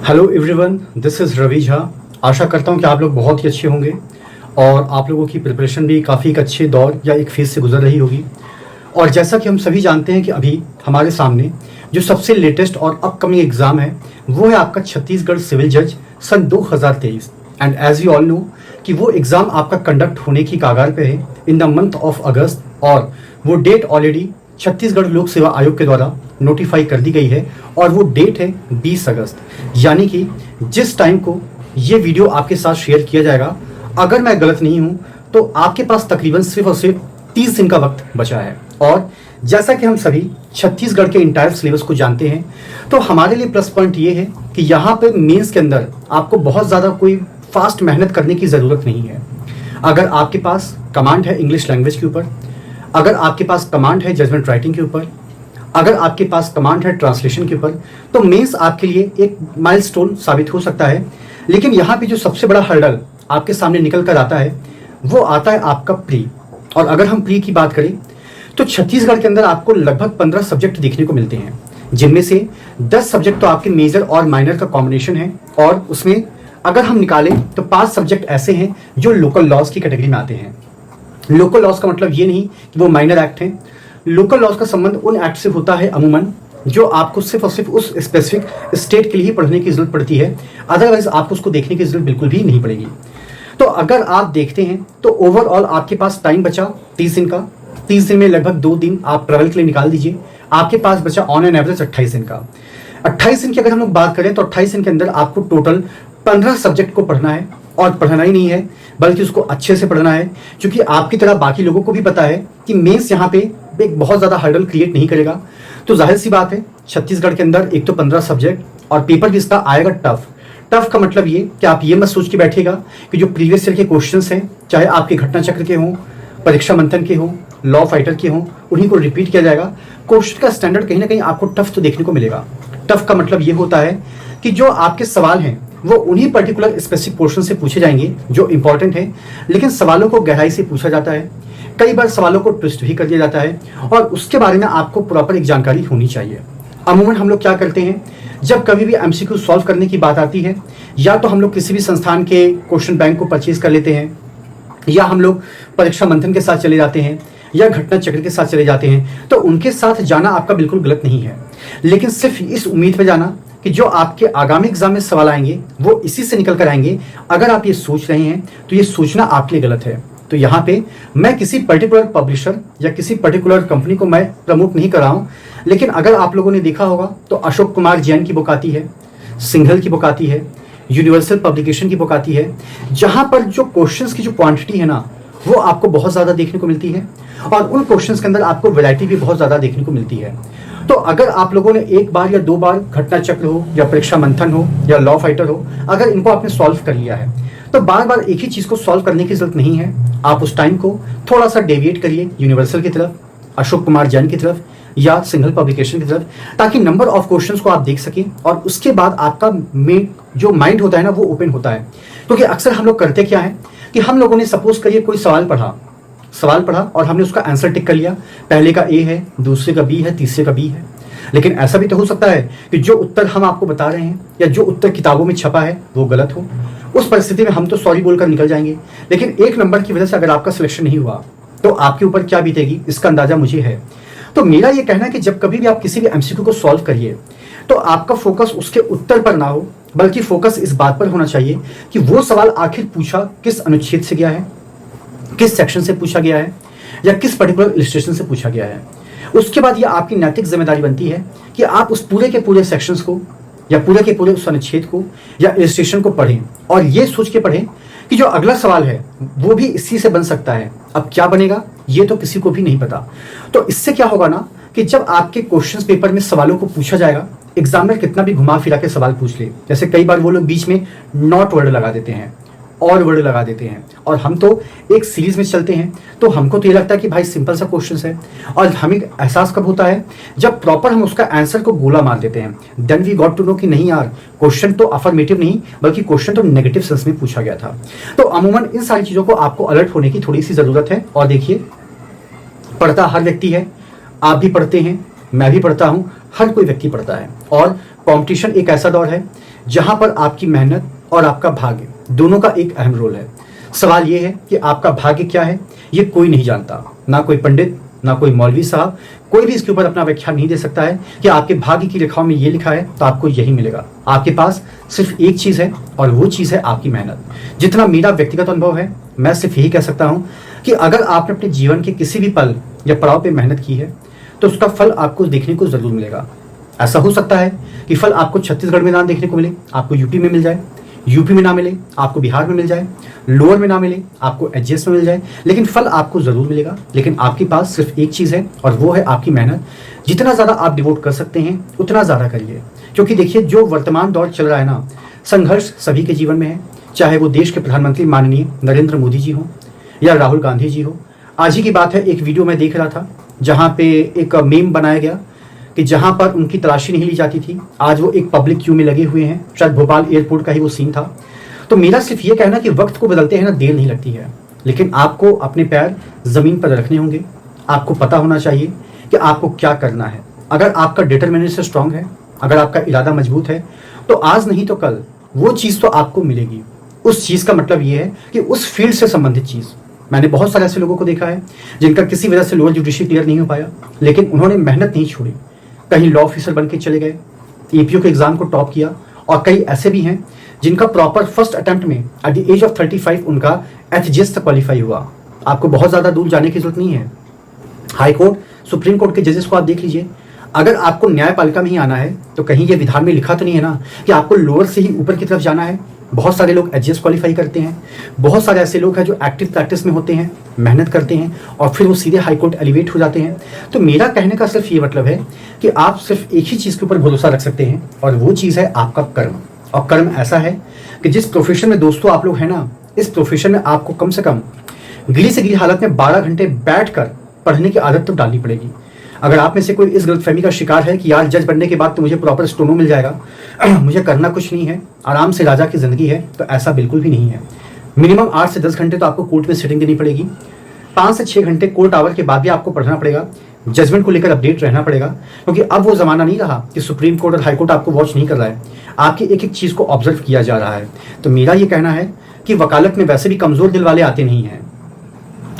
Hello everyone, this is Ravi Jha. आशा करता हूं कि आप लोग बहुत ही अच्छे होंगे और आप लोगों की प्रिपरेशन भी काफ़ी एक अच्छे दौर या एक फेज़ से गुजर रही होगी। और जैसा कि हम सभी जानते हैं कि अभी हमारे सामने जो सबसे लेटेस्ट और अपकमिंग एग्ज़ाम है वो है आपका छत्तीसगढ़ सिविल जज सन 2023। And as you all know कि वो एग्ज़ाम आपका कंडक्ट होने की कगार पे है इन द मंथ ऑफ अगस्त, और वो डेट ऑलरेडी छत्तीसगढ़ लोक सेवा आयोग के द्वारा नोटिफाई कर दी गई है और वो डेट है 20 अगस्त। यानी कि जिस टाइम को ये वीडियो आपके साथ शेयर किया जाएगा, अगर मैं गलत नहीं हूं तो आपके पास तकरीबन सिर्फ और सिर्फ 30 दिन का वक्त बचा है। और जैसा कि हम सभी छत्तीसगढ़ के इंटायर सिलेबस को जानते हैं, तो हमारे लिए प्लस पॉइंट ये है कि यहाँ पे मेंस के अंदर आपको बहुत ज़्यादा कोई फास्ट मेहनत करने की ज़रूरत नहीं है। अगर आपके पास कमांड है इंग्लिश लैंग्वेज के ऊपर, अगर आपके पास कमांड है जजमेंट राइटिंग के ऊपर, अगर आपके पास कमांड है ट्रांसलेशन के ऊपर, तो मेंस आपके लिए एक माइलस्टोन साबित हो सकता है। लेकिन यहाँ पे जो सबसे बड़ा हर्डल आपके सामने निकल कर आता है वो आता है आपका प्री। और अगर हम प्री की बात करें तो छत्तीसगढ़ के अंदर आपको लगभग 15 सब्जेक्ट देखने को मिलते हैं, जिनमें से 10 सब्जेक्ट तो आपके मेजर और माइनर का कॉम्बिनेशन है। और उसमें अगर हम निकालें तो 5 सब्जेक्ट ऐसे हैं जो लोकल लॉज की कैटेगरी में आते हैं। लोकल लॉज का मतलब ये नहीं कि वो माइनर एक्ट हैं। लोकल लॉज का संबंध उन एक्ट से होता है अमूमन जो आपको सिर्फ और सिर्फ उस स्पेसिफिक स्टेट के लिए ही पढ़ने की जरूरत पड़ती है, अदरवाइज आपको उसको देखने की जरूरत बिल्कुल भी नहीं पड़ेगी। तो अगर आप देखते हैं तो ओवरऑल आपके पास टाइम बचा 30 दिन का। 30 दिन में लगभग 2 दिन आप ट्रेवल के लिए निकाल दीजिए, आपके पास बचा ऑन एन एवरेज 28 दिन का। 28 दिन की अगर हम लोग बात करें तो 28 दिन के अंदर आपको टोटल 15 सब्जेक्ट को पढ़ना है। और पढ़ना ही नहीं है बल्कि उसको अच्छे से पढ़ना है, क्योंकि आपकी तरह बाकी लोगों को भी पता है कि मेंस यहाँ पे एक बहुत ज़्यादा हर्डल क्रिएट नहीं करेगा। तो जाहिर सी बात है छत्तीसगढ़ के अंदर एक तो 15 सब्जेक्ट और पेपर भी इसका आएगा टफ। टफ का मतलब ये कि आप ये मत सोच के बैठिएगा कि जो प्रीवियस ईयर के क्वेश्चंस हैं, चाहे आपके घटना चक्र के हों, परीक्षा मंथन के हों, लॉ फाइटर के हों, उन्हीं को रिपीट किया जाएगा। क्वेश्चन का स्टैंडर्ड कहीं ना कहीं आपको टफ तो देखने को मिलेगा। टफ का मतलब ये होता है कि जो आपके सवाल हैं वो उन्हीं पर्टिकुलर स्पेसिफिक पोर्शन से पूछे जाएंगे जो इंपॉर्टेंट है, लेकिन सवालों को गहराई से पूछा जाता है। कई बार सवालों को ट्विस्ट भी कर दिया जाता है और उसके बारे में आपको प्रॉपर एक जानकारी होनी चाहिए। अमूमन हम लोग क्या करते हैं, जब कभी भी एमसीक्यू सॉल्व करने की बात आती है, या तो हम लोग किसी भी संस्थान के क्वेश्चन बैंक को परचेज कर लेते हैं, या हम लोग परीक्षा मंथन के साथ चले जाते हैं, या घटना चक्र के साथ चले जाते हैं। तो उनके साथ जाना आपका बिल्कुल गलत नहीं है, लेकिन सिर्फ इस उम्मीद पर जाना कि जो आपके आगामी एग्जाम में सवाल आएंगे वो इसी से निकल कर आएंगे, अगर आप ये सोच रहे हैं तो ये सोचना आपके लिए गलत है। तो यहाँ पे मैं किसी पर्टिकुलर पब्लिशर या किसी पर्टिकुलर कंपनी को मैं प्रमोट नहीं कर रहा हूँ, लेकिन अगर आप लोगों ने देखा होगा तो अशोक कुमार जैन की बुक आती है, सिंघल की बुक आती है, यूनिवर्सल पब्लिकेशन की बुक आती है, जहाँ पर जो क्वेश्चंस की जो क्वांटिटी है ना वो आपको बहुत ज़्यादा देखने को मिलती है और उन क्वेश्चंस के अंदर आपको वैरायटी भी बहुत ज़्यादा देखने को मिलती है। तो अगर आप लोगों ने एक बार या 2 बार घटना चक्र हो या परीक्षा मंथन हो या लॉ फाइटर हो, अगर इनको आपने सॉल्व कर लिया है तो बार बार एक ही चीज़ को सॉल्व करने की जरूरत नहीं है। आप उस टाइम को थोड़ा सा डेविएट करिए यूनिवर्सल की तरफ, अशोक कुमार जैन की तरफ या सिंगल पब्लिकेशन की तरफ, ताकि नंबर ऑफ क्वेश्चंस को आप देख सकें और उसके बाद आपका जो माइंड होता है ना वो ओपन होता है। क्योंकि अक्सर हम लोग करते क्या है कि हम लोगों ने सपोज करिए कोई सवाल पढ़ा और हमने उसका आंसर टिक कर लिया, पहले का ए है, दूसरे का बी है, तीसरे का बी है। लेकिन ऐसा भी तो हो सकता है कि जो उत्तर हम आपको बता रहे हैं या जो उत्तर किताबों में छपा है वो गलत हो। उस परिस्थिति में हम तो सॉरी बोलकर निकल जाएंगे, लेकिन एक नंबर की वजह से अगर आपका सिलेक्शन नहीं हुआ तो आपके ऊपर क्या बीतेगी इसका अंदाजा मुझे है। तो मेरा ये कहना है कि जब कभी भी आप किसी भी एमसीक्यू को सॉल्व करिए तो आपका फोकस उसके उत्तर पर ना हो, बल्कि फोकस इस बात पर होना चाहिए कि वो सवाल आखिर पूछा किस अनुच्छेद से गया है, किस सेक्शन से पूछा गया है, या किस पर्टिकुलर इलस्ट्रेशन से पूछा गया है। उसके बाद यह आपकी नैतिक जिम्मेदारी बनती है कि आप उस पूरे के पूरे सेक्शंस को या पूरे के पूरे उस अनुच्छेद को या इलस्ट्रेशन को पढ़ें और ये सोच के पढ़ें कि जो अगला सवाल है वो भी इसी से बन सकता है। अब क्या बनेगा ये तो किसी को भी नहीं पता। तो इससे क्या होगा ना कि जब आपके क्वेश्चंस पेपर में सवालों को पूछा जाएगा, एग्जामिनर कितना भी घुमा फिरा के सवाल पूछ ले, जैसे कई बार वो लोग बीच में नॉट वर्ड लगा देते हैं और वर्ड लगा देते हैं, और हम तो एक सीरीज में चलते हैं तो हमको तो ये लगता है कि भाई सिंपल सा क्वेश्चन है, और हमें एहसास कब होता है जब प्रॉपर हम उसका आंसर को गोला मार देते हैं। Then we got to know कि नहीं यार, क्वेश्चन तो अफर्मेटिव नहीं बल्कि क्वेश्चन तो नेगेटिव सेंस में पूछा गया था। तो अमूमन इन सारी चीज़ों को आपको अलर्ट होने की थोड़ी सी ज़रूरत है। और देखिए, पढ़ता हर व्यक्ति है, आप भी पढ़ते हैं, मैं भी पढ़ता हूँ, हर कोई व्यक्ति पढ़ता है। और कंपटीशन एक ऐसा दौर है जहां पर आपकी मेहनत और आपका भाग्य दोनों का एक अहम रोल है। सवाल यह है कि आपका भाग्य क्या है, ये कोई नहीं जानता, ना कोई पंडित, ना कोई मौलवी साहब, कोई भी इसके ऊपर अपना व्याख्यान नहीं दे सकता है कि आपके भाग्य की रेखाओं में ये लिखा है तो आपको यही मिलेगा। आपके पास सिर्फ एक चीज़ है और वो चीज़ है आपकी मेहनत। जितना मेरा व्यक्तिगत अनुभव है, मैं सिर्फ यही कह सकता हूँ कि अगर आपने अपने जीवन के किसी भी पल या पड़ाव पे मेहनत की है तो उसका फल आपको देखने को ज़रूर मिलेगा। ऐसा हो सकता है कि फल आपको छत्तीसगढ़ में ना देखने को मिले, आपको यूपी में मिल जाए, यूपी में ना मिले आपको बिहार में मिल जाए, लोअर में ना मिले आपको एचएस में मिल जाए, लेकिन फल आपको ज़रूर मिलेगा। लेकिन आपके पास सिर्फ एक चीज़ है और वो है आपकी मेहनत। जितना ज़्यादा आप डिवोट कर सकते हैं उतना ज़्यादा करिए, क्योंकि देखिए जो वर्तमान दौर चल रहा है ना, संघर्ष सभी के जीवन में है, चाहे वो देश के प्रधानमंत्री माननीय नरेंद्र मोदी जी हो या राहुल गांधी जी हो। आज ही की बात है, एक वीडियो मैं देख रहा था जहाँ पे एक मीम बनाया गया कि जहां पर उनकी तलाशी नहीं ली जाती थी, आज वो एक पब्लिक क्यू में लगे हुए हैं। शायद भोपाल एयरपोर्ट का ही वो सीन था। तो मेरा सिर्फ ये कहना कि वक्त को बदलते हैं ना, देर नहीं लगती है, लेकिन आपको अपने पैर जमीन पर रखने होंगे। आपको पता होना चाहिए कि आपको क्या करना है। अगर आपका डिटर्मिनेशन स्ट्रांग है, अगर आपका इरादा मजबूत है, तो आज नहीं तो कल वो चीज़ तो आपको मिलेगी। उस चीज़ का मतलब ये है कि उस फील्ड से संबंधित चीज़। मैंने बहुत सारे ऐसे लोगों को देखा है जिनका किसी वजह से लोअर जुडिशरी क्लियर नहीं हो पाया, लेकिन उन्होंने मेहनत नहीं छोड़ी। कहीं लॉ ऑफिसर बन के चले गए, एपीओ के एग्जाम को टॉप किया, और कई ऐसे भी हैं जिनका प्रॉपर फर्स्ट अटेम्प्ट में एट द एज ऑफ 35 उनका एचजीएस तक क्वालिफाई हुआ। आपको बहुत ज़्यादा दूर जाने की जरूरत नहीं है। हाई कोर्ट, सुप्रीम कोर्ट के जजेस को आप देख लीजिए। अगर आपको न्यायपालिका में ही आना है तो कहीं ये विधान में लिखा तो नहीं है ना कि आपको लोअर से ही ऊपर की तरफ जाना है। बहुत सारे लोग एचजीएस क्वालिफाई करते हैं, बहुत सारे ऐसे लोग हैं जो एक्टिव प्रैक्टिस में होते हैं, मेहनत करते हैं और फिर वो सीधे हाई कोर्ट एलिवेट हो जाते हैं। तो मेरा कहने का सिर्फ ये मतलब है कि आप सिर्फ एक ही चीज़ के ऊपर भरोसा रख सकते हैं और वो चीज़ है आपका कर्म। और कर्म ऐसा है कि जिस प्रोफेशन में दोस्तों आप लोग हैं ना, इस प्रोफेशन में आपको कम से कम गिली से गिली हालत में 12 घंटे बैठ कर पढ़ने की आदत तो डालनी पड़ेगी। अगर आप में से कोई इस गलतफहमी का शिकार है कि यार जज बनने के बाद तो मुझे प्रॉपर स्टोनो मिल जाएगा, मुझे करना कुछ नहीं है, आराम से राजा की ज़िंदगी है, तो ऐसा बिल्कुल भी नहीं है। मिनिमम 8 से 10 घंटे तो आपको कोर्ट में सिटिंग देनी पड़ेगी। 5 से 6 घंटे कोर्ट आवर के बाद भी आपको पढ़ना पड़ेगा, जजमेंट को लेकर अपडेट रहना पड़ेगा, क्योंकि अब वो ज़माना नहीं रहा कि सुप्रीम कोर्ट और हाई कोर्ट आपको वॉच नहीं कर रहा है, आपकी एक एक चीज़ को ऑब्जर्व किया जा रहा है। तो मेरा ये कहना है कि वकालत में वैसे भी कमज़ोर दिल वाले आते नहीं हैं,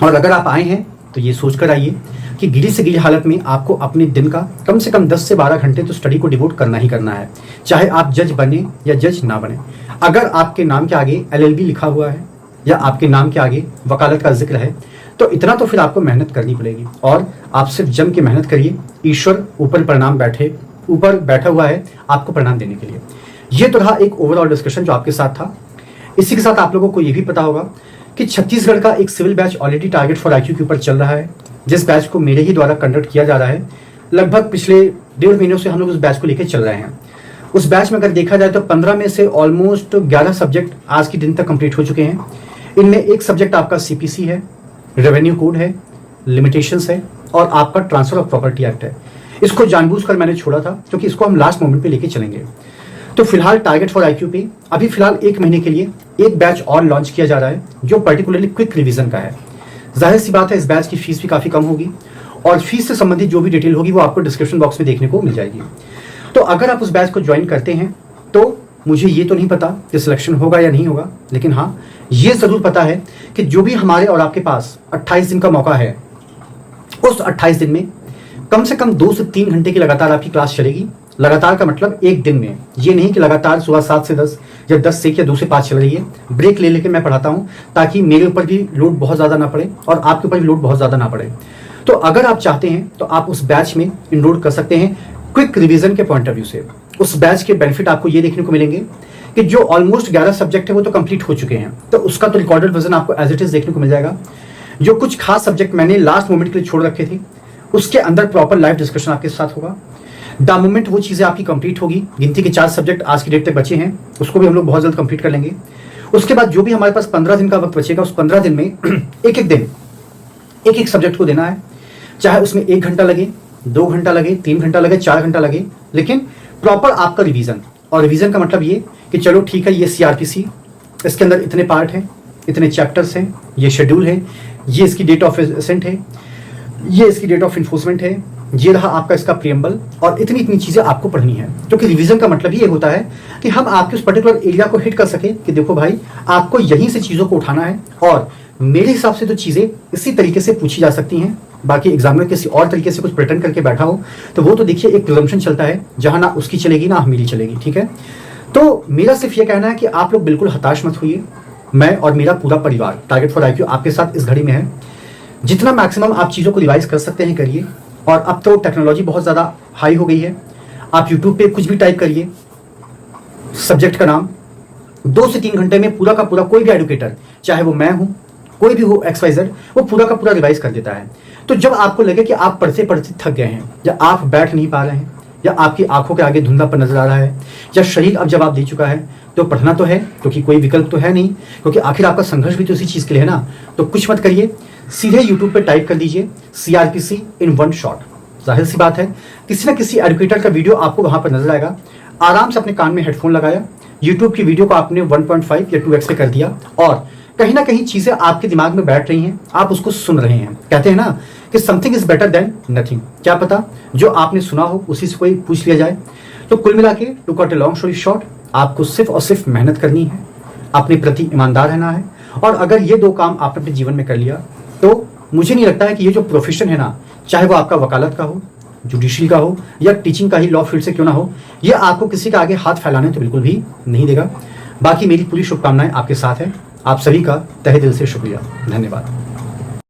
और अगर आप आए हैं तो ये सोच कर आइए कि गिली से गिली हालत में आपको अपने दिन का कम से कम 10 से 12 घंटे तो स्टडी को डिवोट करना ही करना है, चाहे आप जज बने या जज ना बने। अगर आपके नाम के आगे LLB लिखा हुआ है या आपके नाम के आगे वकालत का जिक्र है तो इतना तो फिर आपको मेहनत करनी पड़ेगी, और आप सिर्फ जम के मेहनत करिए। ईश्वर ऊपर बैठा हुआ है आपको प्रणाम देने के लिए। ये तो रहा एक ओवरऑल डिस्कशन जो आपके साथ था। इसी के साथ आप लोगों को ये भी पता होगा कि छत्तीसगढ़ का एक civil batch already target for IQ के ऊपर चल रहा है, जिस बैच को मेरे ही द्वारा कंडक्ट किया जा रहा है। लगभग पिछले 1.5 महीनों से हम लोग उस बैच को लेकर चल रहे हैं। उस बैच में अगर देखा जाए तो 15 में से ऑलमोस्ट 11 सब्जेक्ट आज के दिन तक कंप्लीट हो चुके हैं। इनमें एक सब्जेक्ट आपका CPC है, रेवेन्यू कोड है, लिमिटेशंस है और आपका ट्रांसफर ऑफ प्रॉपर्टी एक्ट है। इसको जानबूझकर मैंने छोड़ा था क्योंकि इसको हम लास्ट मोमेंट पे लेके चलेंगे। तो फिलहाल टारगेट फॉर IQ पे अभी फिलहाल 1 महीने के लिए एक बैच और लॉन्च किया जा रहा है जो पर्टिकुलरली क्विक रिवीजन का है। जाहिर सी बात है इस बैच की फीस भी काफ़ी कम होगी, और फीस से संबंधित जो भी डिटेल होगी वो आपको डिस्क्रिप्शन बॉक्स में देखने को मिल जाएगी। तो अगर आप उस बैच को ज्वाइन करते हैं तो मुझे ये तो नहीं पता कि सिलेक्शन होगा या नहीं होगा, लेकिन हाँ ये ज़रूर पता है कि जो भी हमारे और आपके पास 28 दिन का मौका है, उस 28 दिन में कम से कम 2 से 3 घंटे की लगातार आपकी क्लास चलेगी। लगातार का मतलब एक दिन में, ये नहीं कि लगातार सुबह 7 से 10 या 10 से 1 या 2 से 5 चल रही है। ब्रेक ले लेके मैं पढ़ाता हूँ ताकि मेरे ऊपर भी लोड बहुत ज़्यादा ना पड़े और आपके ऊपर भी लोड बहुत ज़्यादा ना पड़े। तो अगर आप चाहते हैं तो आप उस बैच में इनरोल कर सकते हैं क्विक रिवीजन के पॉइंट ऑफ व्यू से। उस बैच के बेनिफिट आपको ये देखने को मिलेंगे कि जो ऑलमोस्ट 11 सब्जेक्ट है वो तो कंप्लीट हो चुके हैं, तो उसका तो रिकॉर्डेड वर्जन आपको एज इट इज देखने को मिल जाएगा। जो कुछ खास सब्जेक्ट मैंने लास्ट मोमेंट के लिए छोड़ रखे थे उसके अंदर प्रॉपर लाइव डिस्कशन आपके साथ होगा। द मोमेंट वो चीज़ें आपकी कंप्लीट होगी, गिनती के 4 सब्जेक्ट आज की डेट तक बचे हैं, उसको भी हम लोग बहुत जल्द कंप्लीट कर लेंगे। उसके बाद जो भी हमारे पास 15 दिन का वक्त बचेगा, उस 15 दिन में एक एक दिन एक एक सब्जेक्ट को देना है, चाहे उसमें 1 घंटा लगे, 2 घंटा लगे, 3 घंटा लगे, 4 घंटा लगे, लेकिन प्रॉपर आपका रिवीजन। और रिवीजन का मतलब ये कि चलो ठीक है, ये CRPC, इसके अंदर इतने पार्ट हैं, इतने चैप्टर्स हैं, ये शेड्यूल है, ये इसकी डेट ऑफ एसेंट है, ये इसकी डेट ऑफ इन्फोर्समेंट है, ये रहा आपका इसका प्रियम्बल, और इतनी इतनी चीज़ें आपको पढ़नी है, क्योंकि रिवीजन का मतलब ही ये होता है कि हम आपके उस पर्टिकुलर एरिया को हिट कर सके कि देखो भाई आपको यहीं से चीज़ों को उठाना है, और मेरे हिसाब से तो चीज़ें इसी तरीके से पूछी जा सकती हैं। बाकी एग्जामिनर किसी और तरीके से कुछ प्रिटेंड करके बैठा हो तो वो तो देखिए एक प्रिजम्पशन चलता है, जहाँ ना उसकी चलेगी ना मेरी चलेगी, ठीक है। तो मेरा सिर्फ ये कहना है कि आप लोग बिल्कुल हताश मत होइए। मैं और मेरा पूरा परिवार टारगेट फॉर IQ आपके साथ इस घड़ी में है। जितना मैक्सिमम आप चीज़ों को रिवाइज कर सकते हैं करिए। और अब तो टेक्नोलॉजी बहुत ज़्यादा हाई हो गई है, आप यूट्यूब पे कुछ भी टाइप करिए, सब्जेक्ट का नाम, 2 से 3 घंटे में पूरा का पूरा कोई भी एडुकेटर, चाहे वो मैं हूँ कोई भी हो XYZ, वो पूरा का पूरा रिवाइज कर देता है। तो जब आपको लगे कि आप पढ़ते पढ़ते थक गए हैं, या आप बैठ नहीं पा रहे हैं, या आपकी आंखों के आगे धुंधलापन नजर आ रहा है, या शरीर अब जवाब दे चुका है, तो पढ़ना तो है, क्योंकि कोई विकल्प तो है नहीं, क्योंकि आखिर आपका संघर्ष भी तो इसी चीज़ के लिए है ना। तो कुछ मत करिए, सीधे यूट्यूब पे टाइप कर दीजिए CRPC इन 1 शॉट। जाहिर सी बात है किसी ना किसी एडुकेटर का वीडियो आपको वहां पर नजर आएगा। आराम से अपने कान में हेडफोन लगाया, यूट्यूब की वीडियो को आपने 1.5 या 2x पे कर दिया, और कहीं ना कहीं चीजें आपके दिमाग में बैठ रही हैं, आप उसको सुन रहे हैं। कहते हैं ना कि something is better than nothing. क्या पता जो आपने सुना हो उसी से कोई पूछ लिया जाए। तो कुल मिला के to cut a long story short, आपको सिर्फ और सिर्फ मेहनत करनी है, अपने प्रति ईमानदार रहना है, और अगर ये 2 काम आपने अपने जीवन में कर लिया तो मुझे नहीं लगता है कि ये जो प्रोफेशन है ना, चाहे वो आपका वकालत का हो, जुडिशरी का हो, या टीचिंग का ही लॉ फील्ड से क्यों ना हो, ये आपको किसी के आगे हाथ फैलाने तो बिल्कुल भी नहीं देगा। बाकी मेरी पूरी शुभकामनाएं आपके साथ है। आप सभी का तहे दिल से शुक्रिया, धन्यवाद।